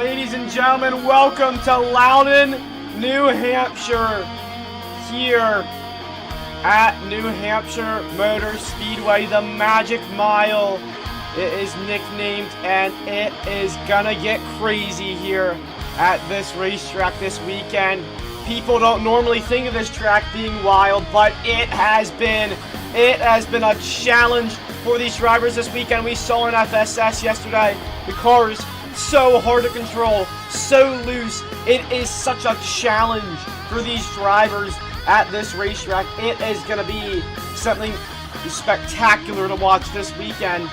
Ladies and gentlemen, welcome to Loudon, New Hampshire, here at New Hampshire Motor Speedway, the Magic Mile. It is nicknamed, and it is gonna get crazy here at this racetrack this weekend. People don't normally think of this track being wild, but it has been a challenge for these drivers this weekend. We saw in FSS yesterday, the cars so hard to control, so loose. It is such a challenge for these drivers at this racetrack. It is going to be something spectacular to watch this weekend.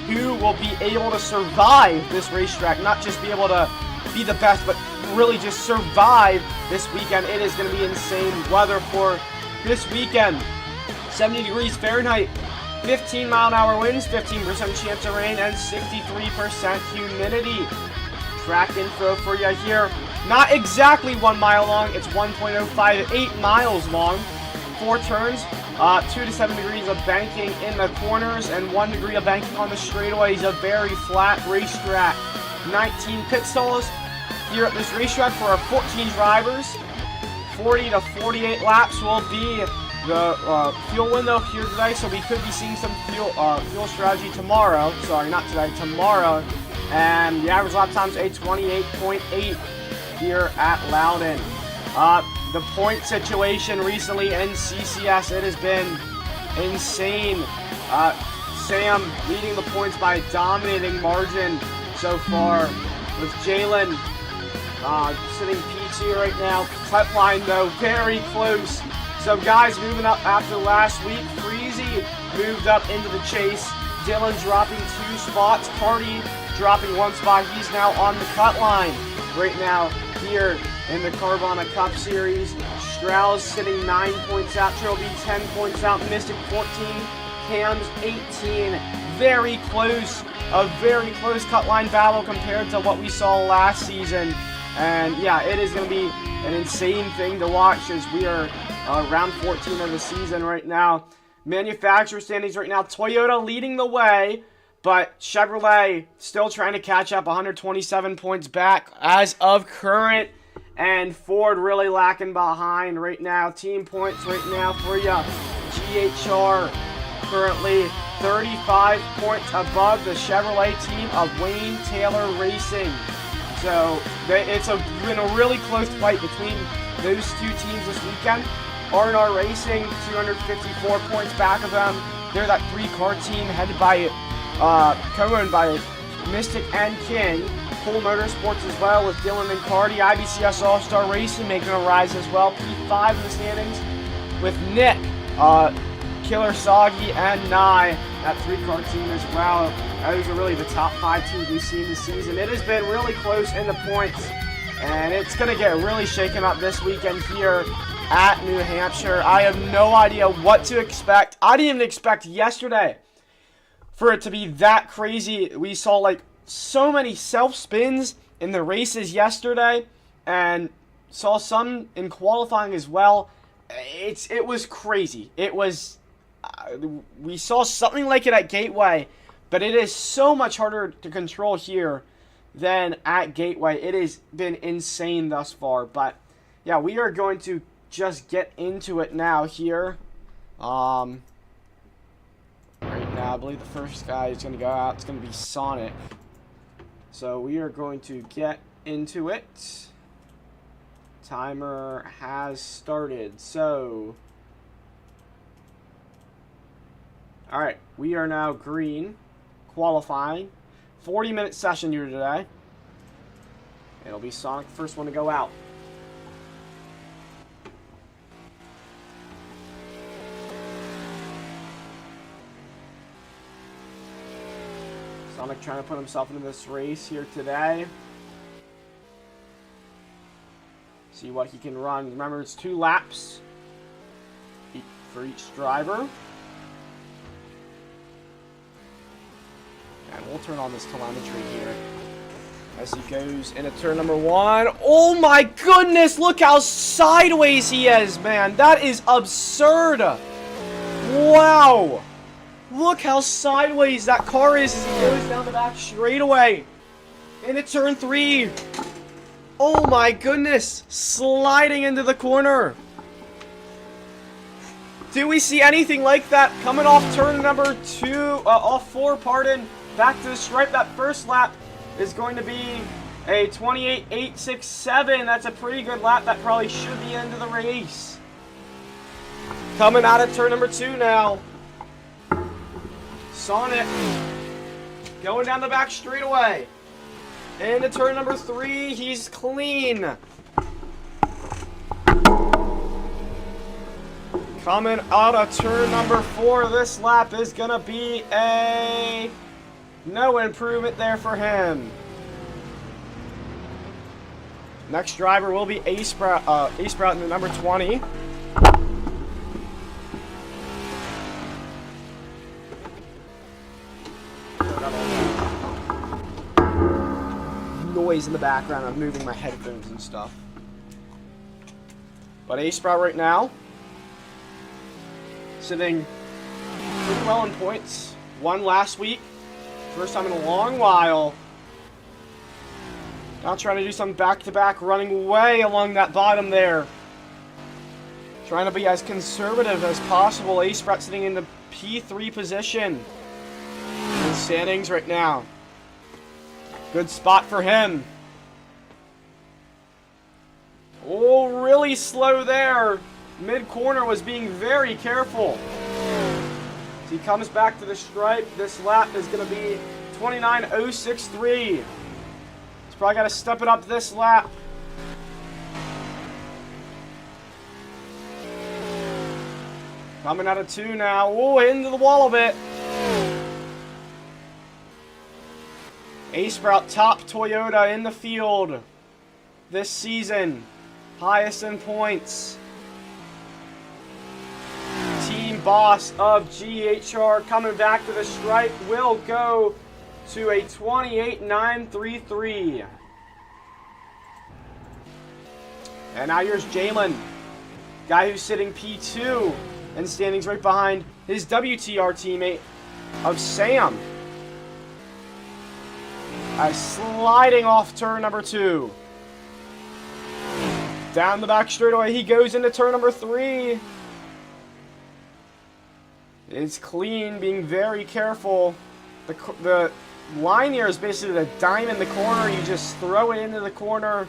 Who will be able to survive this racetrack, not just be able to be the best, but really just survive this weekend. It is going to be insane weather for this weekend. 70 degrees Fahrenheit, 15-mile-an-hour winds, 15% chance of rain, and 63% humidity. Track info for you here. Not exactly 1 mile long. It's 1.058 miles long. 4 turns, 2 to 7 degrees of banking in the corners, and 1 degree of banking on the straightaways. A very flat racetrack. 19 pit stalls here at this racetrack for our 14 drivers. 40 to 48 laps will be the fuel window here today, so we could be seeing some fuel strategy tomorrow. Sorry, not today, tomorrow. And the average lap time is 8:28.8 here at Loudon. The point situation recently in CCS, it has been insane. Sam leading the points by a dominating margin so far, with Jalen sitting P2 right now. Cut line though, very close. So guys moving up after last week. Freezy moved up into the chase. Dylan dropping 2 spots. Cardi dropping 1 spot. He's now on the cut line right now here in the Carvana Cup Series. Strauss sitting 9 points out. Trilby 10 points out. Mystic 14. Cam's 18. Very close. A very close cut line battle compared to what we saw last season. And yeah, it is going to be an insane thing to watch as we are round 14 of the season right now. Manufacturer standings right now, Toyota leading the way, but Chevrolet still trying to catch up, 127 points back as of current, and Ford really lacking behind right now. Team points right now for you. GHR currently 35 points above the Chevrolet team of Wayne Taylor Racing. So it's been a really close fight between those 2 teams this weekend. R&R Racing, 254 points back of them. They're that 3-car team headed by, co-owned by Mystic and King. Full Motorsports as well with Dylan and Cardi. IBCS All-Star Racing making a rise as well. P5 in the standings with Nick, Killer Soggy, and Nye. That 3-car team as well. Those are really the top 5 teams we've seen this season. It has been really close in the points, and it's going to get really shaken up this weekend here at New Hampshire. I have no idea what to expect. I didn't even expect yesterday for it to be that crazy. We saw like so many self-spins in the races yesterday, and saw some in qualifying as well. It was crazy. It was we saw something like it at Gateway, but it is so much harder to control here than at Gateway. It has been insane thus far, but yeah, we are going to just get into it now here. Right now, I believe the first guy is going to go out. It's going to be Sonic. So we are going to get into it. Timer has started. So, alright, we are now green, qualifying. 40-minute session here today. It'll be Sonic, the first one to go out. Sonic trying to put himself into this race here today. See what he can run. Remember, it's 2 laps for each driver. And we'll turn on this telemetry here as he goes into turn number 1. Oh my goodness, look how sideways he is, man. That is absurd. Wow. Look how sideways that car is as he goes down the back straightaway. Into turn 3. Oh my goodness. Sliding into the corner. Do we see anything like that? Coming off turn number 4, pardon. Back to the stripe. That first lap is going to be a 28.867. That's a pretty good lap. That probably should be into the race. Coming out of turn number 2 now. Sonic going down the back straightaway. Into turn number 3. He's clean. Coming out of turn number 4. This lap is going to be a no improvement there for him. Next driver will be A-Sprout in the number 20. Noise in the background. I'm moving my headphones and stuff. But A-Sprout right now, sitting pretty well in points. Won last week. First time in a long while. Now trying to do some back-to-back, running way along that bottom there. Trying to be as conservative as possible. A-Sprout sitting in the P3 position in the standings right now. Good spot for him. Oh, really slow there. Mid-corner was being very careful. As he comes back to the stripe, this lap is going to be 29.063. He's probably got to step it up this lap. Coming out of 2 now. Oh, into the wall a bit. A-Sprout, top Toyota in the field this season. Highest in points. Team boss of GHR coming back to the stripe will go to a 28.933. And now here's Jalen, guy who's sitting P2 and standings right behind his WTR teammate of Sam. Sliding off turn number 2. Down the back straightaway, he goes into turn number 3. It's clean, being very careful. The line here is basically the dime in the corner. You just throw it into the corner.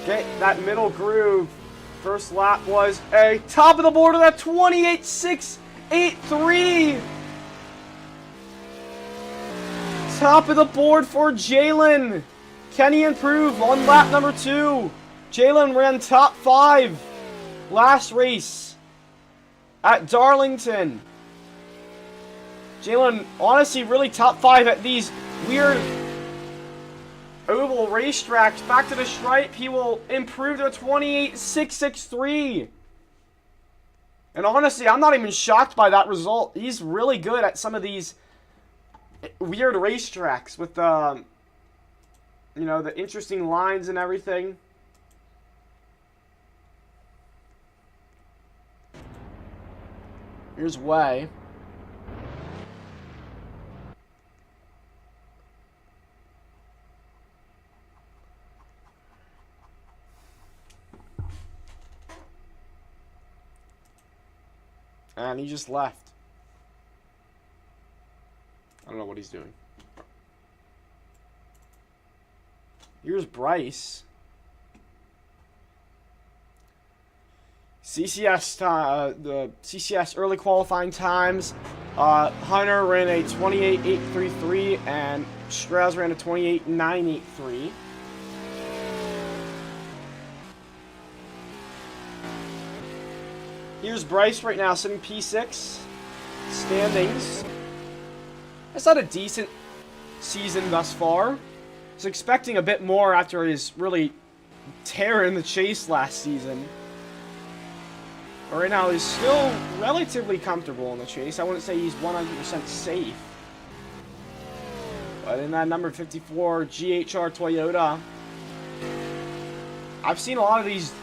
Get that middle groove. First lap was a top of the board of that 28.683. Top of the board for Jalen. Can he improve on lap number 2? Jalen ran top 5 last race at Darlington. Jalen, honestly, really top 5 at these weird oval racetracks. Back to the stripe, he will improve to a 28.663. And honestly, I'm not even shocked by that result. He's really good at some of these weird racetracks with the, you know, the interesting lines and everything. Here's Way. And he just left. I don't know what he's doing. Here's Bryce. CCS, the CCS early qualifying times. Hunter ran a 28.833 and Strauss ran a 28.983. Here's Bryce right now sitting P6 standings. That's not a decent season thus far. I was expecting a bit more after his really tear in the chase last season. But right now he's still relatively comfortable in the chase. I wouldn't say he's 100% safe. But in that number 54 GHR Toyota, I've seen a lot of these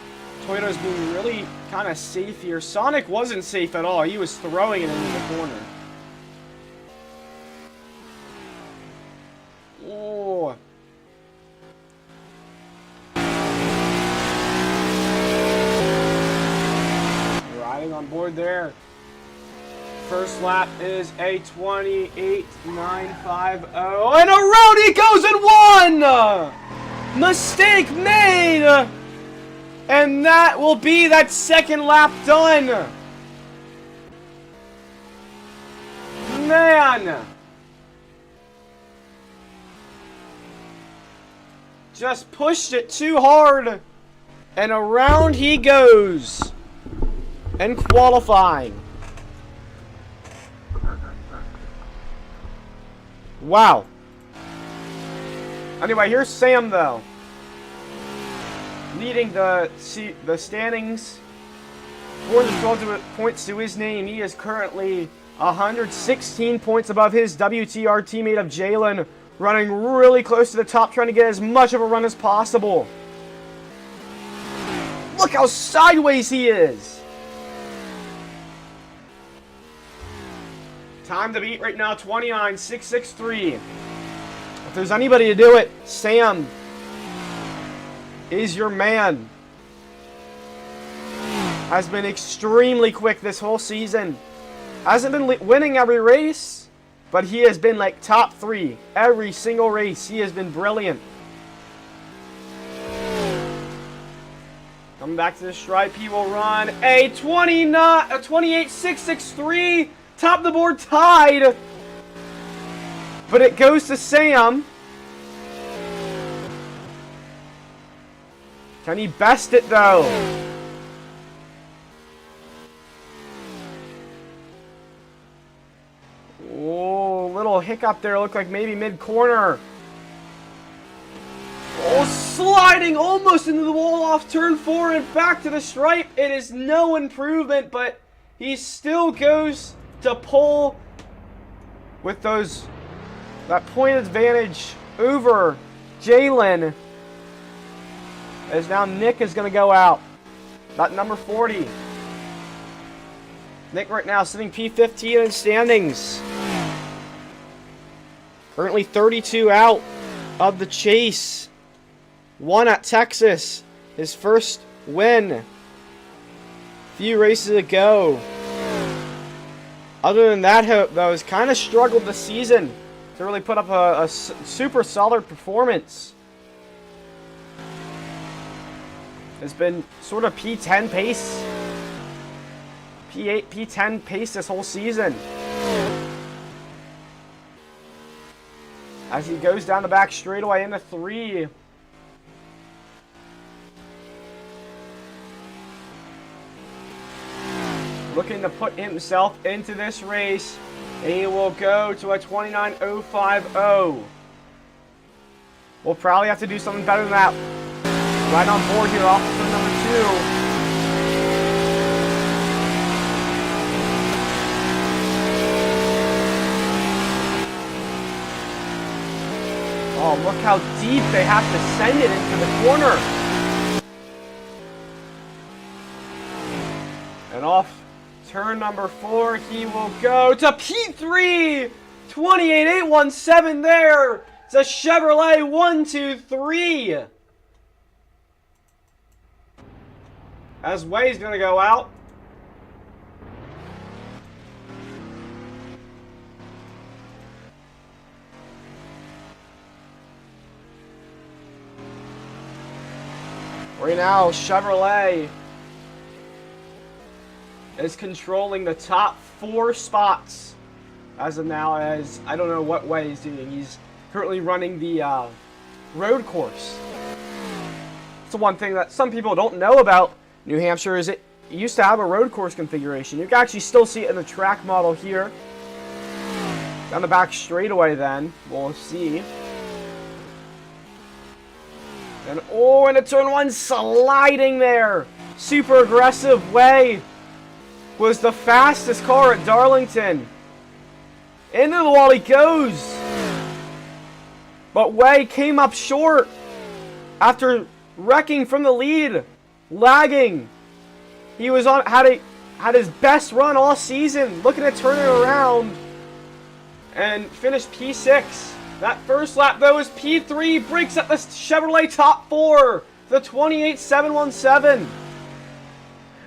Toyotas being really kind of safe here. Sonic wasn't safe at all. He was throwing it into the corner. First lap is a 28.950. And around he goes and won! Mistake made! And that will be that second lap done. Man. Just pushed it too hard. And around he goes. And qualifying. Wow. Anyway, here's Sam though. Leading the standings. 412 points to his name. He is currently 116 points above his WTR teammate of Jalen. Running really close to the top, trying to get as much of a run as possible. Look how sideways he is. Time to beat right now, 29.663. If there's anybody to do it, Sam is your man. Has been extremely quick this whole season. Hasn't been winning every race, but he has been like top 3 every single race. He has been brilliant. Coming back to the stripe, he will run a 28.663. Top of the board, tied. But it goes to Sam. Can he best it though? Oh, little hiccup there. Looked like maybe mid-corner. Oh, sliding almost into the wall off turn 4 and back to the stripe. It is no improvement, but he still goes to pull with that point advantage over Jalen. As now Nick is going to go out. That number 40. Nick right now sitting P15 in standings. Currently 32 out of the chase. Won at Texas. His first win. Few races ago. Other than that, though, has kind of struggled this season to really put up a super solid performance. Has been sort of P10 pace. P8, P10 pace this whole season. As he goes down the back straightaway into 3. Looking to put himself into this race. And he will go to a 29.050. We'll probably have to do something better than that. Right on board here off of number 2. Oh, look how deep they have to send it into the corner. And off turn number 4, he will go to P3. 28.817 there. It's a Chevrolet 123. As Way's going to go out. Right now, Chevrolet is controlling the top 4 spots as of now. As I don't know what Way he's doing. He's currently running the road course. It's the one thing that some people don't know about New Hampshire is it used to have a road course configuration. You can actually still see it in the track model here. Down the back straightaway then. We'll see. And oh, into turn 1, sliding there. Super aggressive. Way was the fastest car at Darlington. Into the wall he goes. But Way came up short after wrecking from the lead. Lagging. He was had his best run all season. Looking at turning around. And finished P6. That first lap, though, is P3. Breaks up the Chevrolet top 4. The 28.717.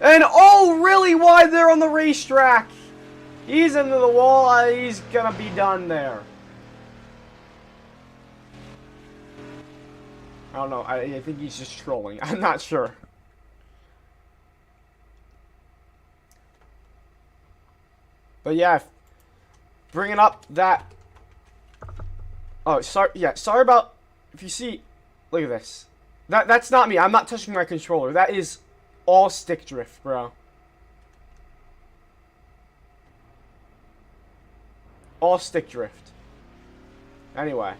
And oh, really wide there on the racetrack. He's into the wall. He's gonna be done there. I don't know. I think he's just trolling. I'm not sure. But yeah, bringing up that. Oh, sorry. Yeah, sorry about. If you see, look at this. That's not me. I'm not touching my controller. That is all stick drift, bro. All stick drift. Anyway,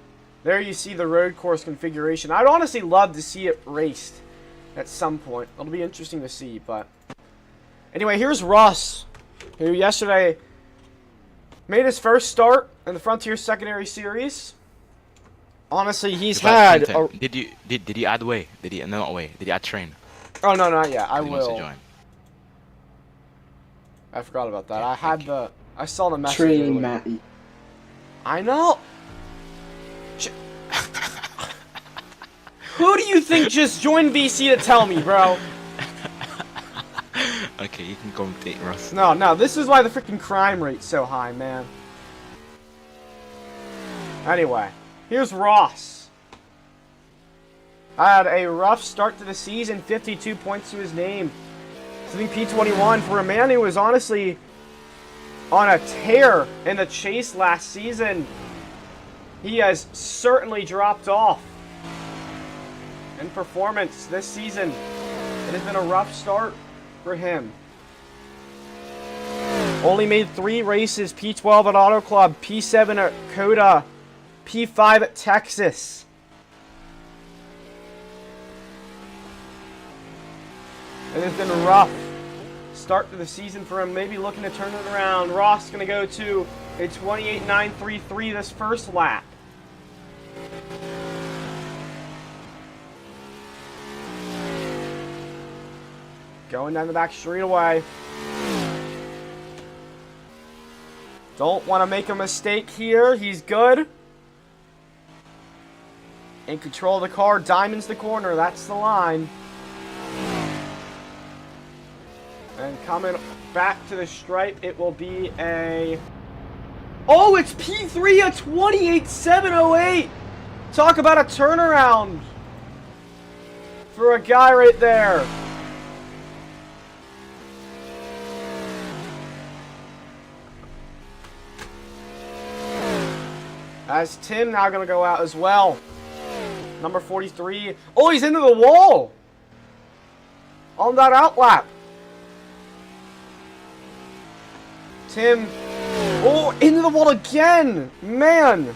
there you see the road course configuration. I'd honestly love to see it raced at some point. It'll be interesting to see, but anyway, here's Russ, who yesterday made his first start in the Frontier Secondary Series. Honestly, he's had. Did you add way? Did he not way? Did he add train? Oh no, not yet. I He wants to will. join. I forgot about that. Okay, I had the. I saw the message. Train, earlier. Matty. I know. Who do you think just joined VC to tell me, bro? Okay, you can commentate, Russ. No. This is why the freaking crime rate's so high, man. Anyway, here's Ross. Had a rough start to the season, 52 points to his name. Sitting P21 for a man who was honestly on a tear in the chase last season. He has certainly dropped off in performance this season. It has been a rough start for him. Only made 3 races, P12 at Auto Club, P7 at Coda, P5 at Texas. It has been a rough start to the season for him. Maybe looking to turn it around. Ross going to go to a 28.933 this first lap. Going down the back straightaway. Don't want to make a mistake here. He's good. In control of the car. Diamond's the corner. That's the line. And coming back to the stripe, it will be a... Oh, it's P3 at 28.708. Talk about a turnaround for a guy right there. As Tim now going to go out as well. Number 43. Oh, he's into the wall on that outlap. Tim. Oh, into the wall again. Man.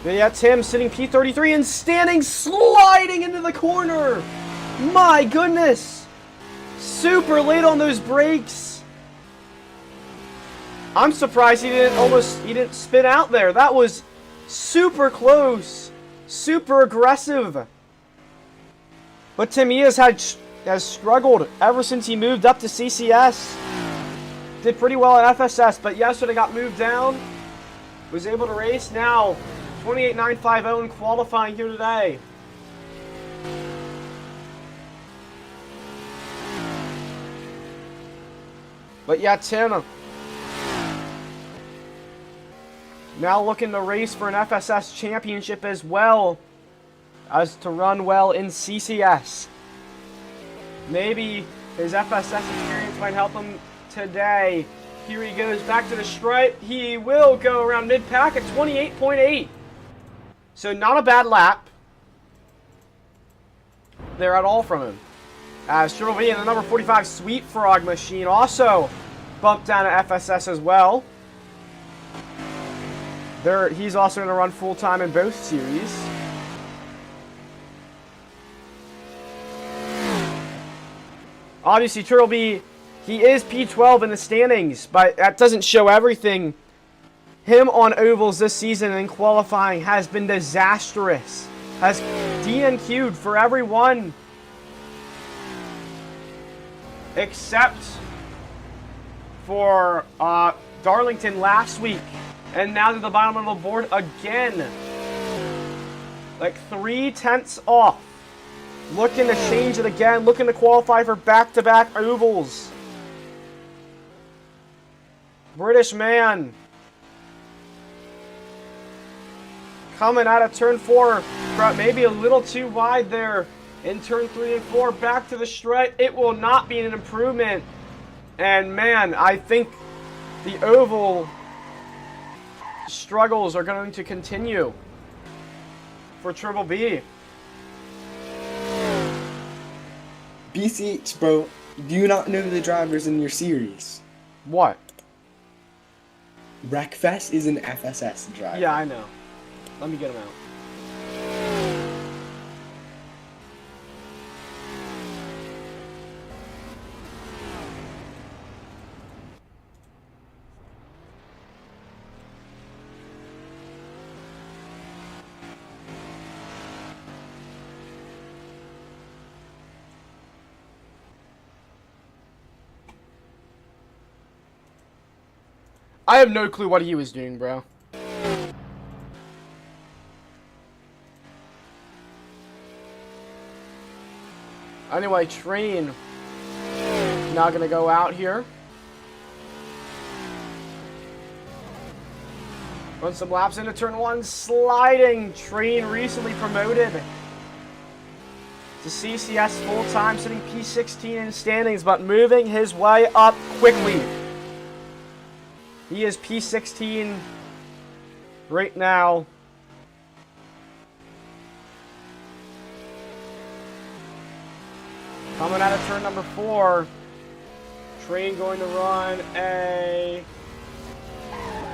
Yeah, Tim sitting P33 and standing, sliding into the corner. My goodness. Super late on those brakes. I'm surprised he didn't spin out there. That was super close. Super aggressive. But Tim, he has struggled ever since he moved up to CCS. Did pretty well at FSS, but yesterday got moved down. Was able to race now. 28.950 in qualifying here today. But yeah, Tim now looking to race for an FSS championship as well as to run well in CCS. Maybe his FSS experience might help him today. Here he goes back to the stripe. He will go around mid-pack at 28.8. So not a bad lap there at all from him. As Triple B and the number 45 Sweet Frog machine also bumped down to FSS as well. He's also going to run full-time in both series. Obviously, Turtle B, he is P12 in the standings, but that doesn't show everything. Him on ovals this season in qualifying has been disastrous. Has DNQ'd for everyone except for Darlington last week. And now to the bottom of the board again. Like 3/10 off. Looking to change it again. Looking to qualify for back-to-back ovals. British man. Coming out of turn 4. Maybe a little too wide there in turn 3 and 4. Back to the straight. It will not be an improvement. And man, I think the oval struggles are going to continue for Triple B. BCH, bro, do you not know the drivers in your series? What? Wreckfest is an FSS driver. Yeah, I know. Let me get him out. I have no clue what he was doing, bro. Anyway, train now gonna go out here. Run some laps into turn 1, sliding. Train recently promoted to CCS full-time, sitting P16 in standings, but moving his way up quickly. He is P16 right now. Coming out of turn number 4. Train going to run a...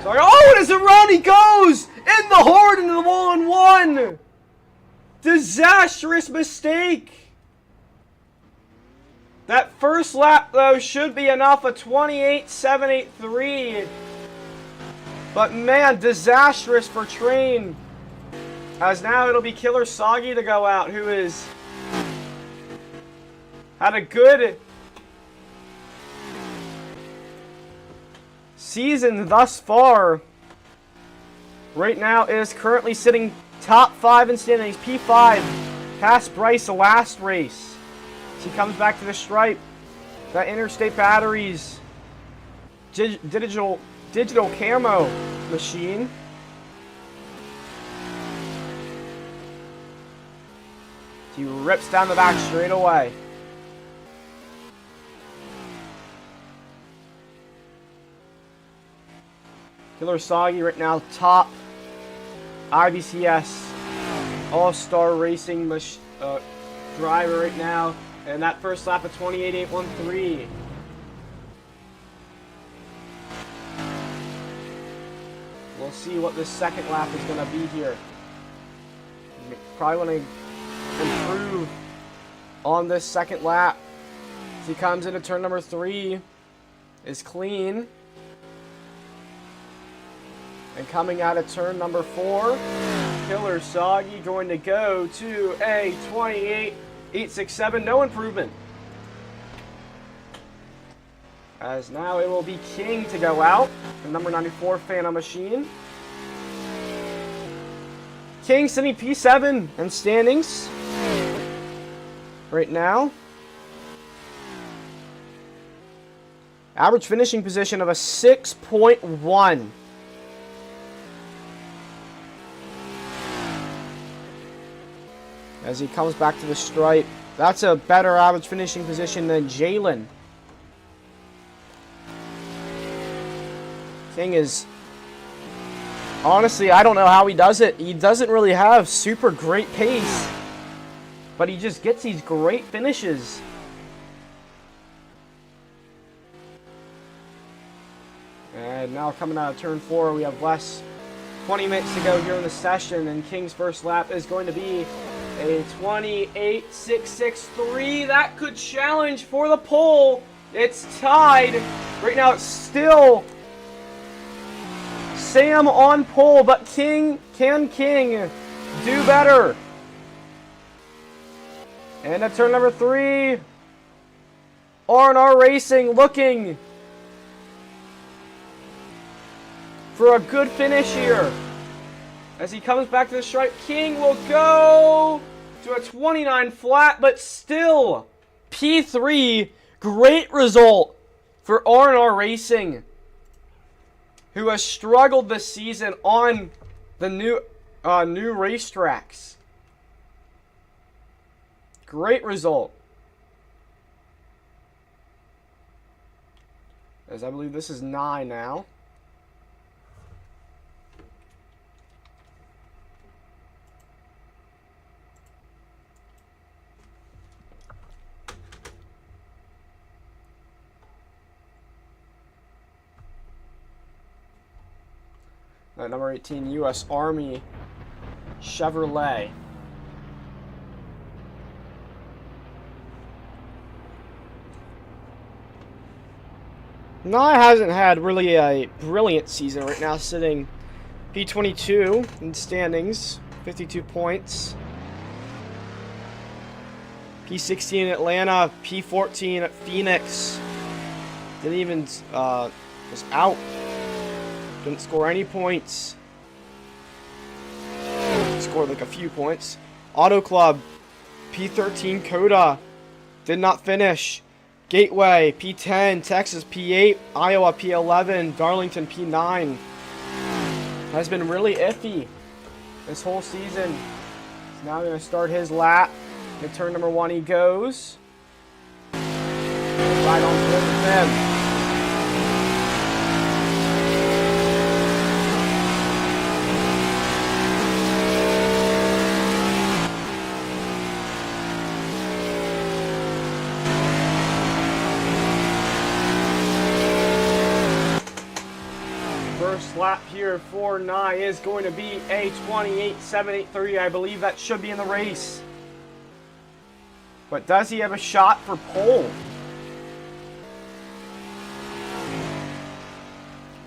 Sorry. Oh, it is a run! He goes! In the horde into the wall in 1! Disastrous mistake! That first lap, though, should be enough. A 28.783. But, man, disastrous for Train. As now it'll be Killer Soggy to go out, who is... had a good season thus far. Right now is currently sitting top 5 in standings. P5. Past Bryce the last race. As he comes back to the stripe. That Interstate Batteries digital camo machine. He rips down the back straight away. Killer Soggy right now top IBCS All-Star Racing driver right now. And that first lap of 28.813. We'll see what this second lap is going to be here. Probably want to improve on this second lap. As he comes into turn number 3. Is clean. And coming out of turn number 4, Killer Soggy going to go to a 28.867. No improvement. As now it will be King to go out. The number 94 Phantom Machine. King sitting P7 in standings right now. Average finishing position of a 6.1. As he comes back to the stripe. That's a better average finishing position than Jalen. King is... honestly, I don't know how he does it. He doesn't really have super great pace. But he just gets these great finishes. And now coming out of turn 4, we have less 20 minutes to go here in the session. And King's first lap is going to be a 28.663. That could challenge for the pole. It's tied. Right now it's still Sam on pole, but King do better? And at turn number 3, R&R Racing looking for a good finish here. As he comes back to the stripe, King will go to a 29 flat, but still P3. Great result for R&R Racing. who has struggled this season on the new racetracks. Great result. As I believe this is 9 now. Number 18, U.S. Army Chevrolet. Nye hasn't had really a brilliant season right now, sitting P22 in standings, 52 points. P16 in Atlanta, P14 at Phoenix. Didn't even, was out. Didn't score any points. Scored like a few points. Auto Club, P13 Coda. Did not finish. Gateway, P10, Texas, P8, Iowa, P11, Darlington, P9. Has been really iffy this whole season. He's now going to start his lap. To turn number 1 he goes. Right on board with him. Lap here for Nye is going to be a 28.783. I believe that should be in the race. But does he have a shot for pole?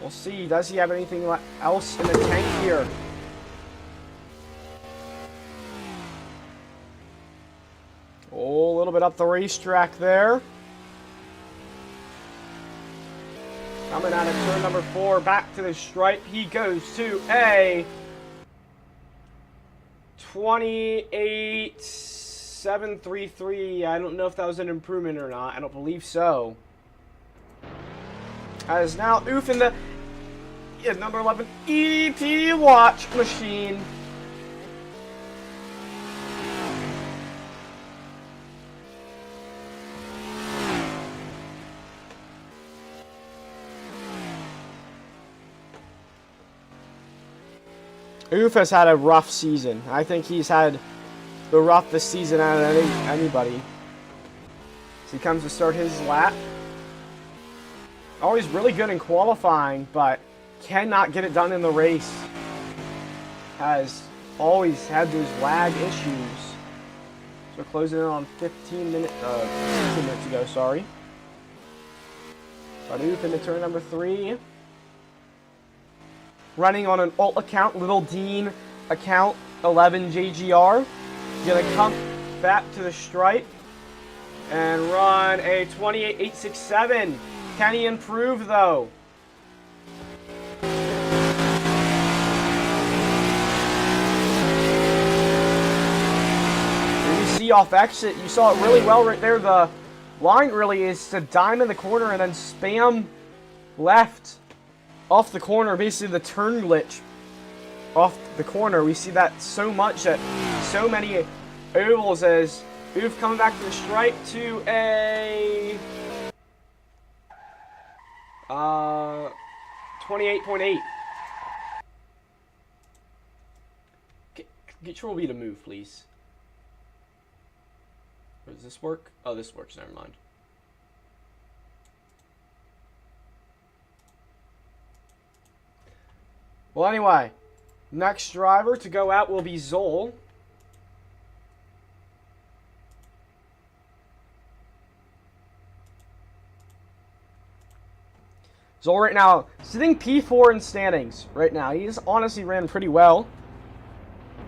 We'll see. Does he have anything else in the tank here? Oh, a little bit up the racetrack there. Coming out of turn number 4, back to the stripe. He goes to a 28.733. I don't know if that was an improvement or not. I don't believe so. As now Oof in the number 11 ET watch machine. Oof has had a rough season. I think he's had the roughest season out of anybody. So he comes to start his lap. Always really good in qualifying, but cannot get it done in the race. Has always had those lag issues. So closing in on 15 minutes ago, sorry. But Oof into turn number 3. Running on an alt account, Little Dean account 11 JGR. Gonna come back to the stripe and run a 28.867. Can he improve though? You see off exit, you saw it really well right there. The line really is to dime in the corner and then spam left. Off the corner, basically the turn glitch off the corner. We see that so much at so many ovals as Oof coming back to the stripe to a 28.8. Control B to move, please. Or does this work? Oh, this works. Never mind. Well, anyway, next driver to go out will be Zoll. Zoll right now sitting P4 in standings right now. He's honestly ran pretty well.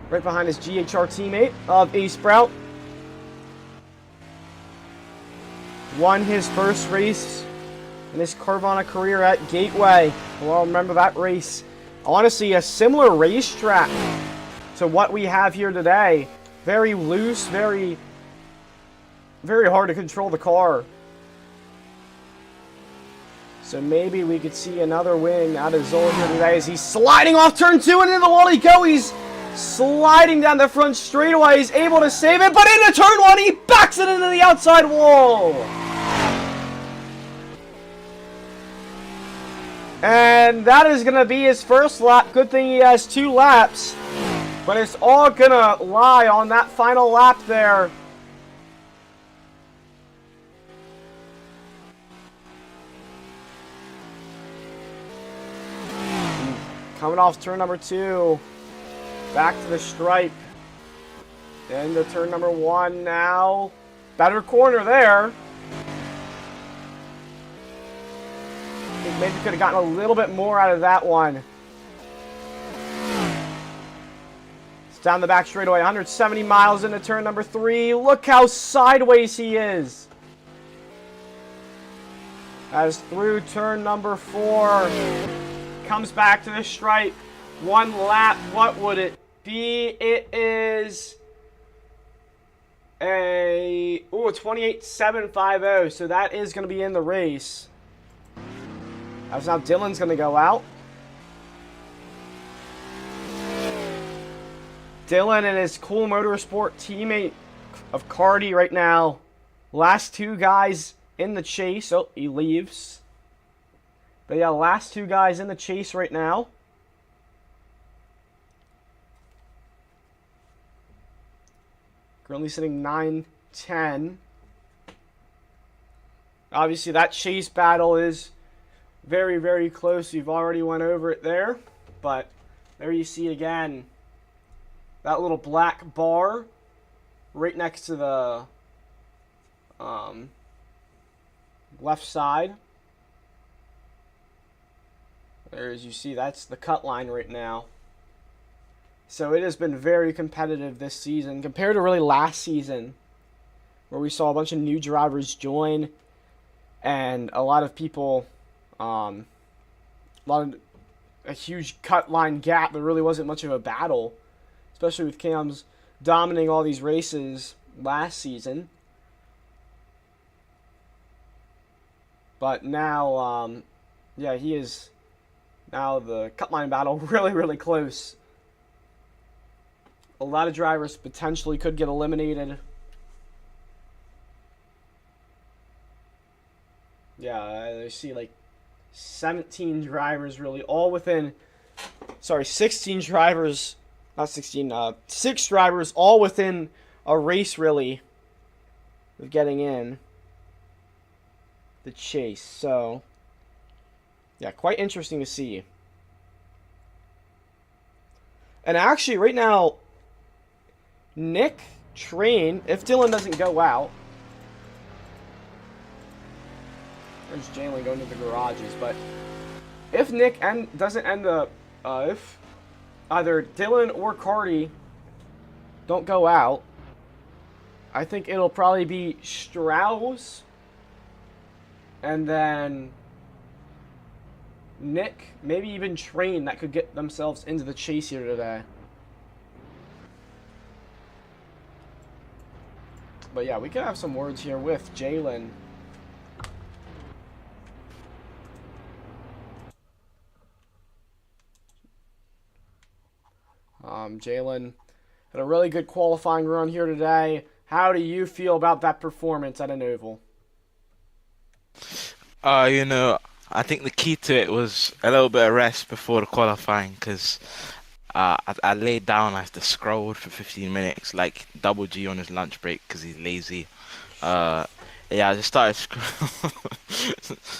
Right behind his GHR teammate of A Sprout. Won his first race in his Carvana career at Gateway. We'll all remember that race. Honestly, a similar racetrack to what we have here today. Very loose, very hard to control the car. So maybe we could see another win out of Zola here today as he's sliding off turn 2 and into the wall he go. He's sliding down the front straightaway. He's able to save it, but into turn 1 he backs it into the outside wall. And that is going to be his first lap. Good thing he has 2 laps. But it's all going to lie on that final lap there. Coming off turn number 2. Back to the stripe. Into turn number 1 now. Better corner there. I think maybe could have gotten a little bit more out of that one. It's down the back straightaway. 170 miles into turn number 3. Look how sideways he is. As through turn number 4. Comes back to the stripe. 1 lap. What would it be? It is a 28.750. So that is going to be in the race. As now Dylan's going to go out. Dylan and his Cool Motorsport teammate of Cardi right now. Last 2 guys in the chase. Oh, he leaves. But yeah, last 2 guys in the chase right now. Currently sitting 9-10. Obviously, that chase battle is very, very close. We've already went over it there. But there you see again that little black bar right next to the left side. There, as you see, that's the cut line right now. So it has been very competitive this season compared to really last season, where we saw a bunch of new drivers join and a lot of people, a huge cut line gap. There really wasn't much of a battle, especially with Cam's dominating all these races last season. But now, yeah, he is now the cut line battle really, really close. A lot of drivers potentially could get eliminated. Yeah, I see like 17 drivers really all within, 16 drivers, not 16, 6 drivers all within a race really of getting in the chase. So, yeah, quite interesting to see. And actually, right now, Nick, Train, if Dylan doesn't go out, there's Jalen going to the garages, but if Nick doesn't end up, if either Dylan or Cardi don't go out, I think it'll probably be Strauss and then Nick, maybe even Train that could get themselves into the chase here today. But yeah, we could have some words here with Jalen. Jalen had a really good qualifying run here today. How do you feel about that performance at an oval? I think the key to it was a little bit of rest before the qualifying, because I laid down. I had to scroll for 15 minutes, like Double G on his lunch break because he's lazy. Yeah, I just started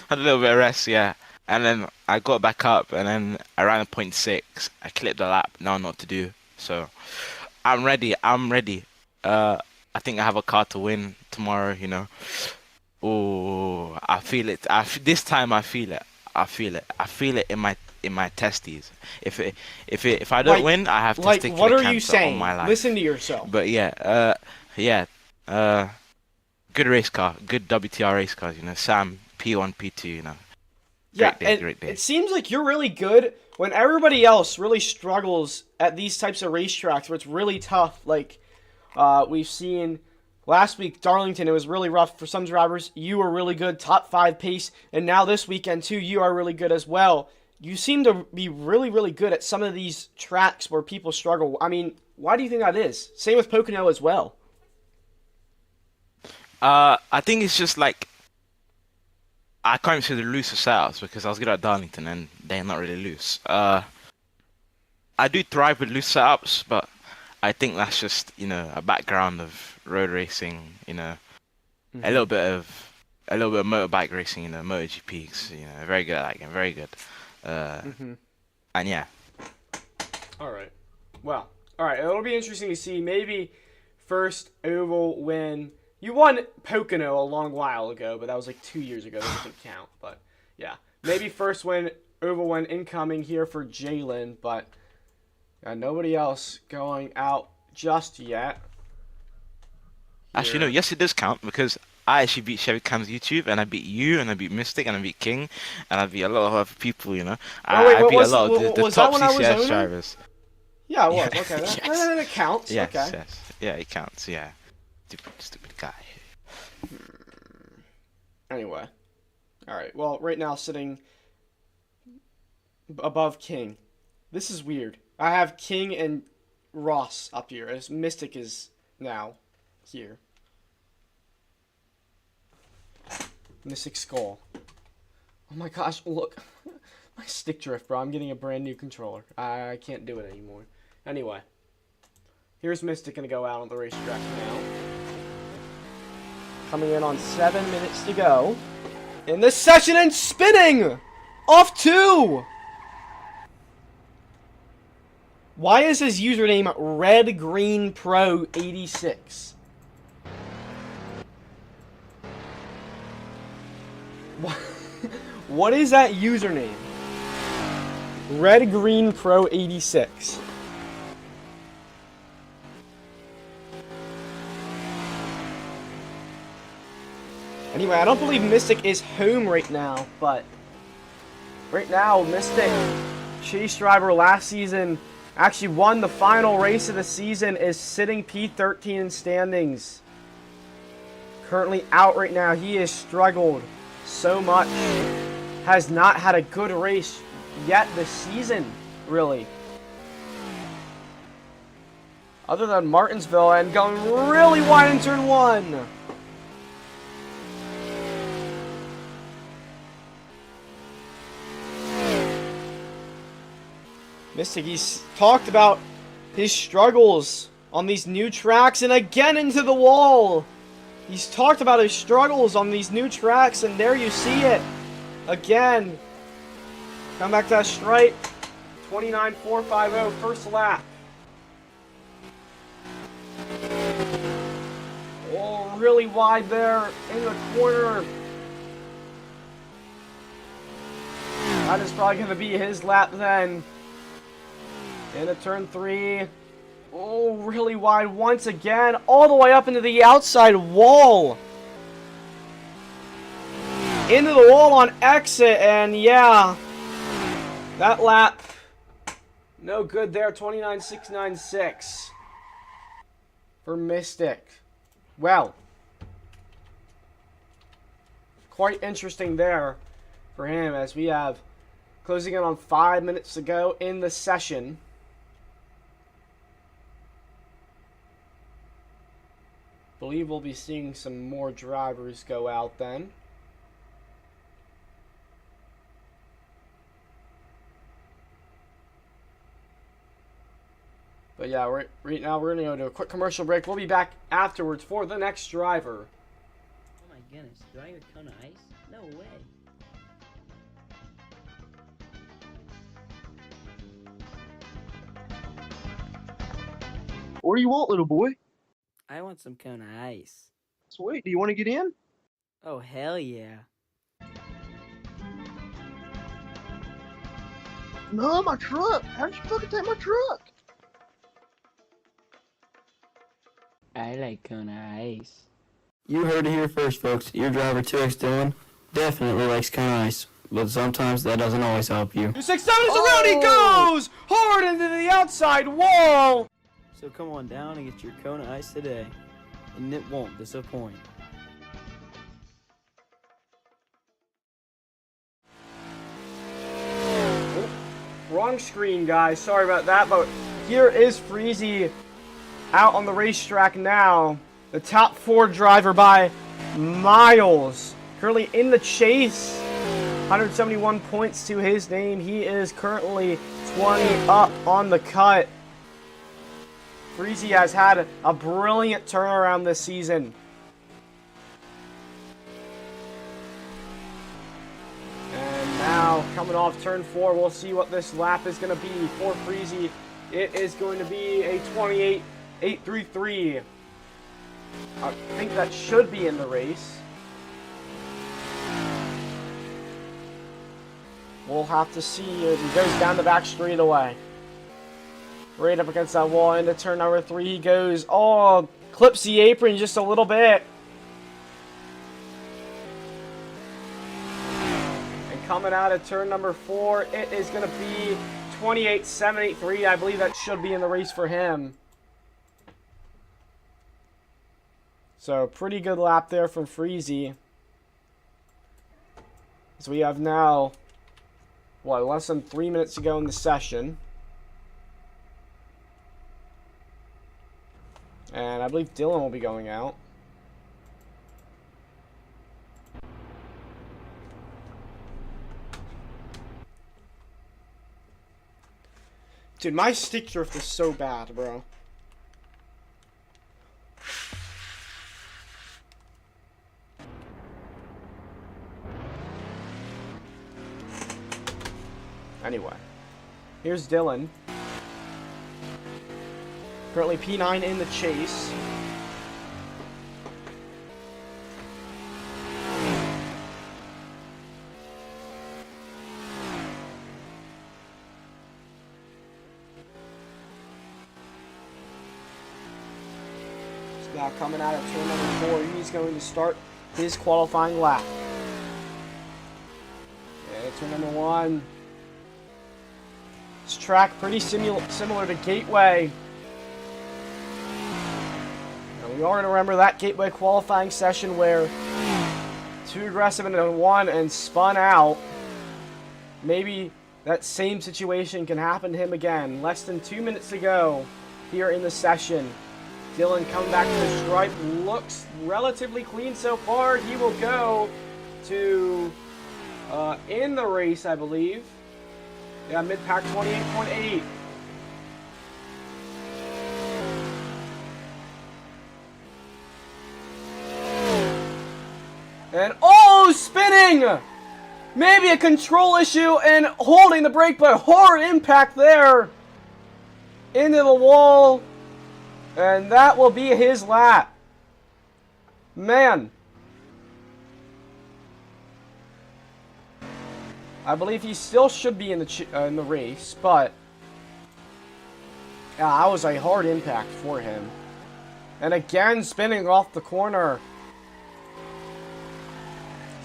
had a little bit of rest, yeah. And then I got back up, and then I ran a 0.6. I clipped the lap. Now I know what to do. So I'm ready. I think I have a car to win tomorrow. Oh, I feel it. This time I feel it. I feel it in my testes. If I don't win, I have to stick to the cancer all my life. Listen to yourself. But yeah, good race car, good WTR race cars. Sam P1, P2. Yeah, great day. It seems like you're really good when everybody else really struggles at these types of racetracks where it's really tough. Like we've seen Last week, Darlington, it was really rough for some drivers. You were really good, top 5 pace. And now this weekend, too, you are really good as well. You seem to be really, really good at some of these tracks where people struggle. I mean, why do you think that is? Same with Pocono as well. I think it's just like I can't even say the looser setups because I was good at Darlington and they're not really loose. I do thrive with loose setups, but I think that's just, a background of road racing, a little bit of motorbike racing, MotoGP, very good at that game, very good. And yeah. All right. Well, all right. It'll be interesting to see. Maybe first oval win. You won Pocono a long while ago, but that was like 2 years ago. That doesn't count. But yeah, maybe first win, oval win incoming here for Jalen, but nobody else going out just yet. Actually, no. Yes, it does count because I actually beat Chevy Cam's YouTube, and I beat you, and I beat Mystic, and I beat King, and I beat a lot of other people. I beat a lot of the top CCS drivers. Yeah, it was. Okay, that it counts. Yes, okay. yes, yeah, it counts. Yeah, stupid guy. Anyway, all right. Well, right now sitting above King. This is weird. I have King and Ross up here, as Mystic is now here. Mystic Skull. Oh my gosh, look. My stick drift, bro. I'm getting a brand new controller. I can't do it anymore. Anyway. Here's Mystic going to go out on the racetrack now. Coming in on 7 minutes to go. In this session and spinning! Off 2! Why is his username RedGreenPro86? What is that username? RedGreenPro86. Anyway, I don't believe Mystic is home right now, but right now, Mystic, chase driver last season, actually won the final race of the season, is sitting P13 in standings. Currently out right now. He has struggled so much. Has not had a good race yet this season, really. Other than Martinsville and going really wide in turn 1. Mystic, he's talked about his struggles on these new tracks and again into the wall. He's talked about his struggles on these new tracks and there you see it. Again. Come back to that stripe. 29.450 first lap. Oh, really wide there in the corner. That is probably going to be his lap then. Into turn 3. Oh, really wide once again. All the way up into the outside wall. Into the wall on exit. And yeah. That lap. No good there. 29.696. For Mystic. Well. Quite interesting there for him as we have closing in on 5 minutes to go in the session. Believe we'll be seeing some more drivers go out then. But yeah, right now we're going to go to a quick commercial break. We'll be back afterwards for the next driver. Oh my goodness, do I have a cone of ice? No way. What do you want, little boy? I want some cone of ice. Sweet. Do you want to get in? Oh, hell yeah. No, my truck. How'd you fucking take my truck? I like cone of ice. You heard it here first, folks. Your driver 2X Dylan definitely likes cone of ice, but sometimes that doesn't always help you. 267 is around, he goes! Hard into the outside wall! So come on down and get your cone of ice today. and it won't disappoint. Wrong screen, guys. Sorry about that, but here is Freezy out on the racetrack now. The top 4 driver by miles. Currently in the chase. 171 points to his name. He is currently 20 up on the cut. Freezy has had a brilliant turnaround this season. And now, coming off turn 4, we'll see what this lap is going to be for Freezy. It is going to be a 28.833. I think that should be in the race. We'll have to see as he goes down the back straightaway. Right up against that wall into turn number 3 he goes. Oh, clips the apron just a little bit. And coming out of turn number 4, it is going to be 28.783. I believe that should be in the race for him. So, pretty good lap there from Freezy. So we have now, what, less than 3 minutes to go in the session. And I believe Dylan will be going out. Dude, my stick drift is so bad, bro. Anyway, here's Dylan. Currently P9 in the chase. So now coming out of turn number 4, he's going to start his qualifying lap. Okay, turn number 1. This track pretty similar to Gateway. And we all remember that Gateway qualifying session where too aggressive into 1 and spun out. Maybe that same situation can happen to him again. Less than 2 minutes to go here in the session. Dylan coming back to the stripe. Looks relatively clean so far. He will go to in the race, I believe. Yeah, mid-pack 28.8. And oh, spinning! Maybe a control issue and holding the brake, but hard impact there into the wall. And that will be his lap. Man. I believe he still should be in the race, but yeah, that was a hard impact for him. And again, spinning off the corner.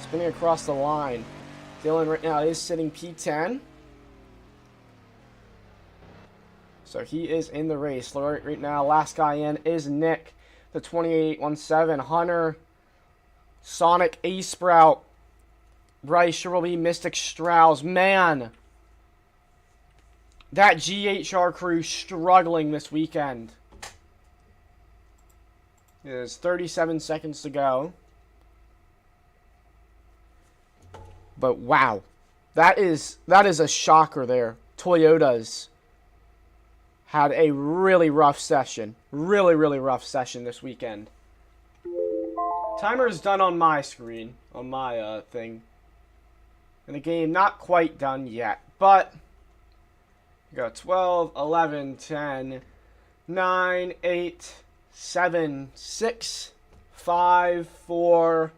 Spinning across the line. Dylan right now is sitting P10. So he is in the race. Right now, last guy in is Nick, the 28.17. Hunter, Sonic, A-Sprout, Bryce, Sherwell, Mystic, Strauss. Man, that GHR crew struggling this weekend. There's 37 seconds to go. But wow, that is a shocker there. Toyota's had a really rough session. Really rough session this weekend. Timer is done on my screen, on my thing. And the game not quite done yet, but we got 12, 11, 10, 9, 8, 7, 6, 5, 4,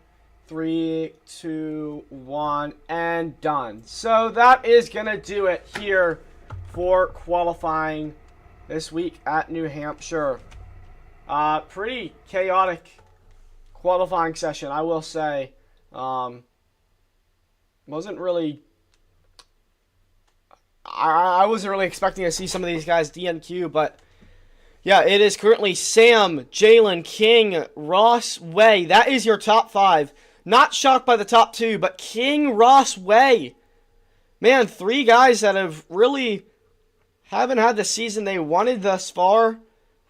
3, 2, 1, and done. So that is going to do it here for qualifying this week at New Hampshire. Pretty chaotic qualifying session, I will say. Wasn't really... I wasn't really expecting to see some of these guys DNQ, but Yeah, it is currently Sam, Jalen, King, Ross, Way. That is your top 5. Not shocked by the top 2, but King, Ross, Way. Man, 3 guys that have really haven't had the season they wanted thus far.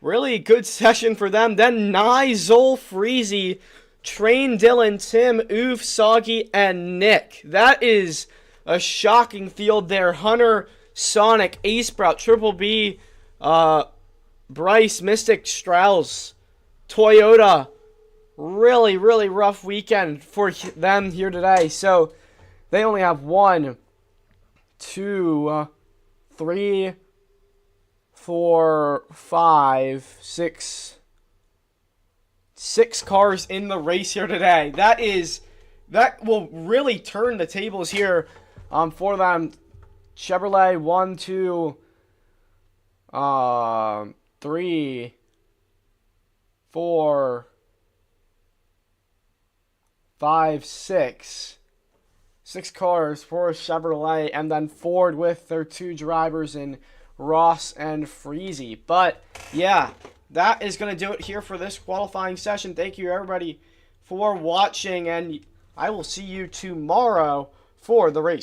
Really good session for them. Then Nye, Zol, Freezy, Train, Dylan, Tim, Oof, Soggy, and Nick. That is a shocking field there. Hunter, Sonic, Ace Sprout, Triple B, Bryce, Mystic, Strauss, Toyota. Really, really rough weekend for them here today. So they only have 1, 2, 3, 4, 5, 6 cars in the race here today. That will really turn the tables here for them. Chevrolet 1, 2, 3, 4, 5, 6. 6 cars for Chevrolet, and then Ford with their 2 drivers in Ross and Freezy. But yeah, that is going to do it here for this qualifying session. Thank you everybody for watching, and I will see you tomorrow for the race.